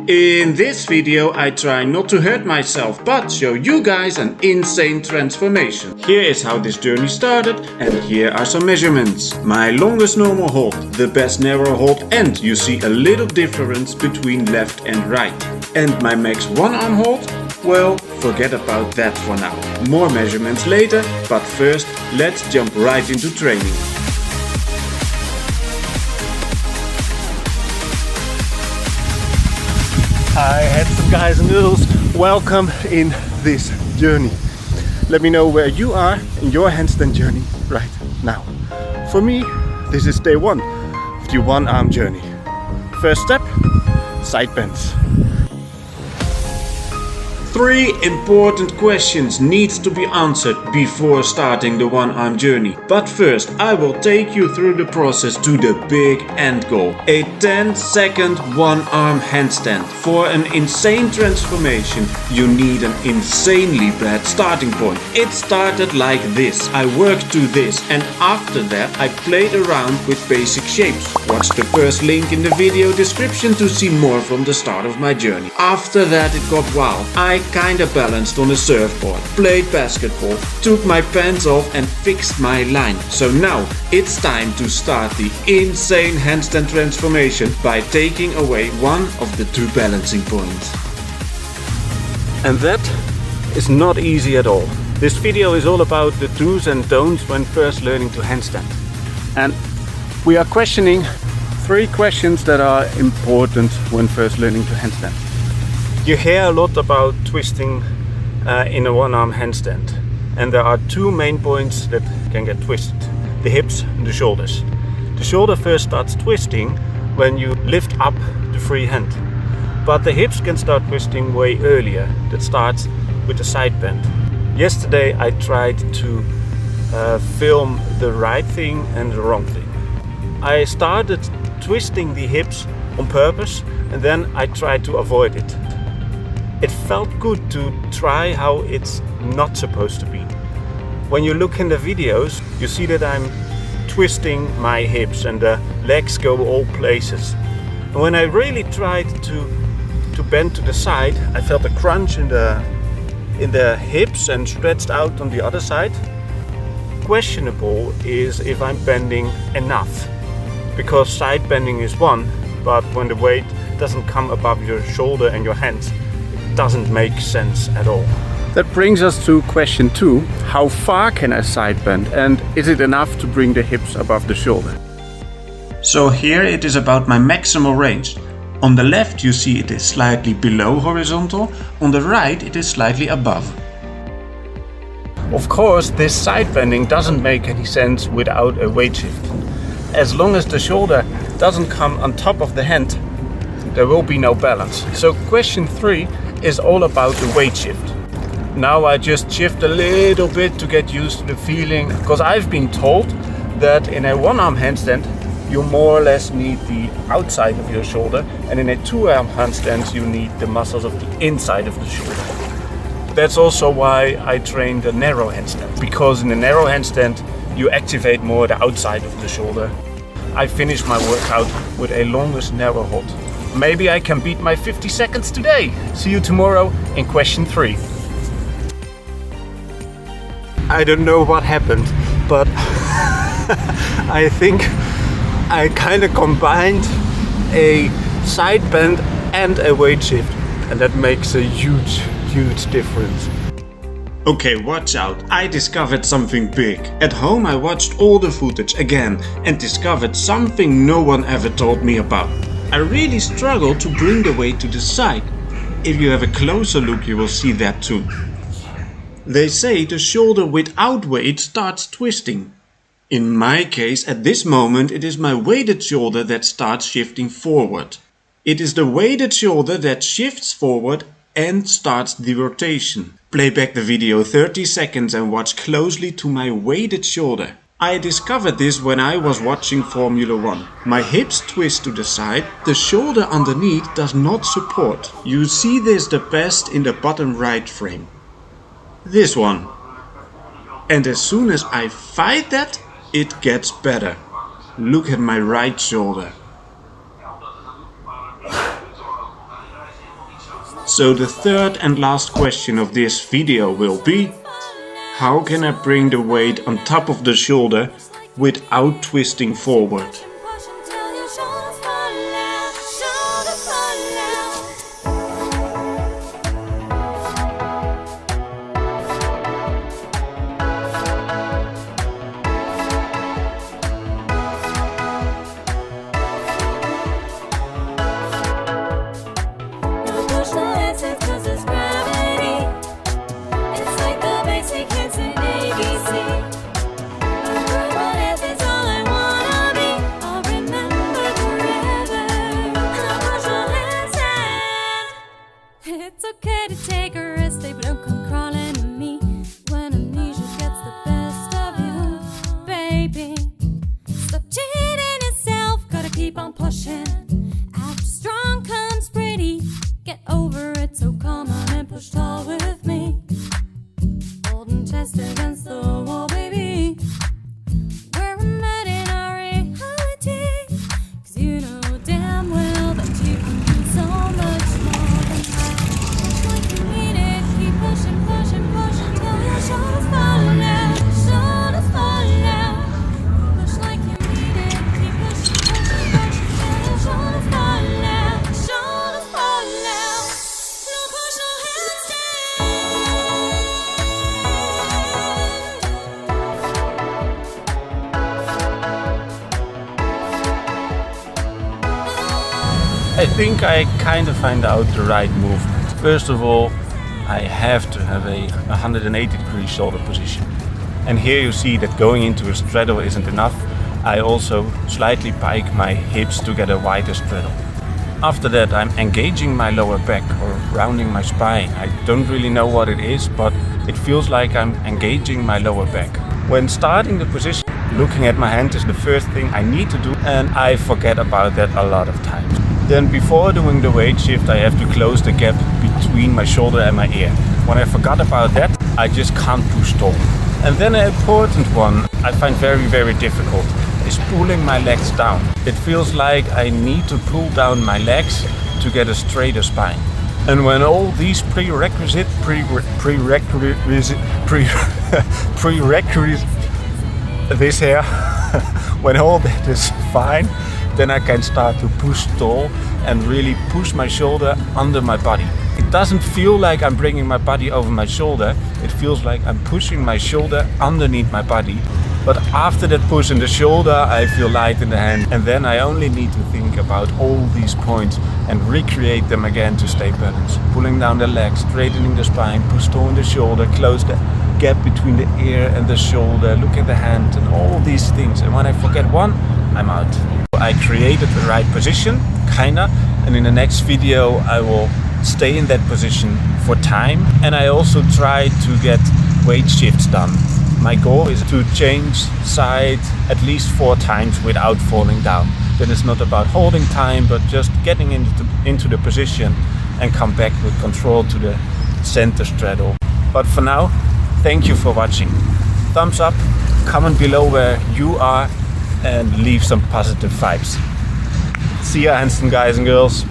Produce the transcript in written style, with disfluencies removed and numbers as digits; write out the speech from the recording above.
In this video I try not to hurt myself but show you guys an insane transformation. Here is how this journey started and here are some measurements. My longest normal hold, the best narrow hold, and you see a little difference between left and right. And my max one arm hold? Well, forget about that for now. More measurements later, but first let's jump right into training. Hi, handsome guys and girls, welcome in this journey. Let me know where you are in your handstand journey right now. For me, this is day one of the one arm journey. First step, side bends. 3 important questions needs to be answered before starting the one arm journey. But first I will take you through the process to the big end goal. A 10-second one arm handstand. For an insane transformation you need an insanely bad starting point. It started like this. I worked to this and after that I played around with basic shapes. Watch the first link in the video description to see more from the start of my journey. After that it got wild. I kinda balanced on a surfboard, played basketball, took my pants off and fixed my line. So now it's time to start the insane handstand transformation by taking away one of the 2 balancing points. And that is not easy at all. This video is all about the do's and don'ts when first learning to handstand. And we are questioning 3 questions that are important when first learning to handstand. You hear a lot about twisting in a one-arm handstand, and there are 2 main points that can get twisted: the hips and the shoulders. The shoulder first starts twisting when you lift up the free hand, but the hips can start twisting way earlier. That starts with the side bend. Yesterday I tried to film the right thing and the wrong thing. I started twisting the hips on purpose and then I tried to avoid it. It felt good to try how it's not supposed to be. When you look in the videos, you see that I'm twisting my hips and the legs go all places. And when I really tried to bend to the side, I felt a crunch in the hips and stretched out on the other side. Questionable is if I'm bending enough, because side bending is one, but when the weight doesn't come above your shoulder and your hands, doesn't make sense at all. That brings us to question 2. How far can I side bend and is it enough to bring the hips above the shoulder? So here it is about my maximal range. On the left you see it is slightly below horizontal, on the right it is slightly above. Of course this side bending doesn't make any sense without a weight shift. As long as the shoulder doesn't come on top of the hand, there will be no balance. So question 3 is all about the weight shift. Now I just shift a little bit to get used to the feeling, because I've been told that in a one-arm handstand you more or less need the outside of your shoulder, and in a 2-arm handstand you need the muscles of the inside of the shoulder. That's also why I train the narrow handstand, because in the narrow handstand you activate more the outside of the shoulder. I finished my workout with a longest narrow hold. Maybe I can beat my 50 seconds today. See you tomorrow in question 3. I don't know what happened, but I think I kind of combined a side bend and a weight shift, and that makes a huge difference. Okay, watch out. I discovered something big. At home I watched all the footage again and discovered something no one ever told me about. I really struggle to bring the weight to the side. If you have a closer look you will see that too. They say the shoulder without weight starts twisting. In my case at this moment it is my weighted shoulder that starts shifting forward. It is the weighted shoulder that shifts forward and starts the rotation. Play back the video 30 seconds and watch closely to my weighted shoulder. I discovered this when I was watching Formula 1. My hips twist to the side, the shoulder underneath does not support. You see this the best in the bottom right frame. This one. And as soon as I fight that, it gets better. Look at my right shoulder. So the third and last question of this video will be: how can I bring the weight on top of the shoulder without twisting forward? It's okay to take a rest, but don't come crawling to me when amnesia gets the best of you, baby. Stop cheating yourself, gotta keep on pushing. After strong comes pretty, get over it, so come on and push tall with me. Holding chest against the wall, baby. Where we're met in our reality, 'cause you know damn well that you can do so much more than that. Like you need it, keep pushing, pushing, pushing till your shoulders fall out, shoulders fall out. Push like you need it, keep pushing, pushing, pushing till your shoulders fall out, shoulders fall out. Now push your handstand. I think I kind of find out the right movement. First of all, I have to have a 180-degree shoulder position. And here you see that going into a straddle isn't enough. I also slightly pike my hips to get a wider straddle. After that, I'm engaging my lower back or rounding my spine. I don't really know what it is, but it feels like I'm engaging my lower back. When starting the position, looking at my hand is the first thing I need to do, and I forget about that a lot of times. Then before doing the weight shift, I have to close the gap between my shoulder and my ear. When I forgot about that, I just can't push tall. And then an important one I find very, very difficult is pulling my legs down. It feels like I need to pull down my legs to get a straighter spine. And when all these prerequisites, this here, when all that is fine, then I can start to push tall and really push my shoulder under my body. It doesn't feel like I'm bringing my body over my shoulder. It feels like I'm pushing my shoulder underneath my body. But after that push in the shoulder, I feel light in the hand. And then I only need to think about all these points and recreate them again to stay balanced. Pulling down the legs, straightening the spine, push tall in the shoulder, close the gap between the ear and the shoulder, look at the hand and all these things. And when I forget one, I'm out. I created the right position, kinda, and in the next video I will stay in that position for time, and I also try to get weight shifts done. My goal is to change side at least 4 times without falling down. Then it's not about holding time, but just getting into the position and come back with control to the center straddle. But for now, thank you for watching. Thumbs up, comment below where you are, and leave some positive vibes. See ya, Handstand guys and girls.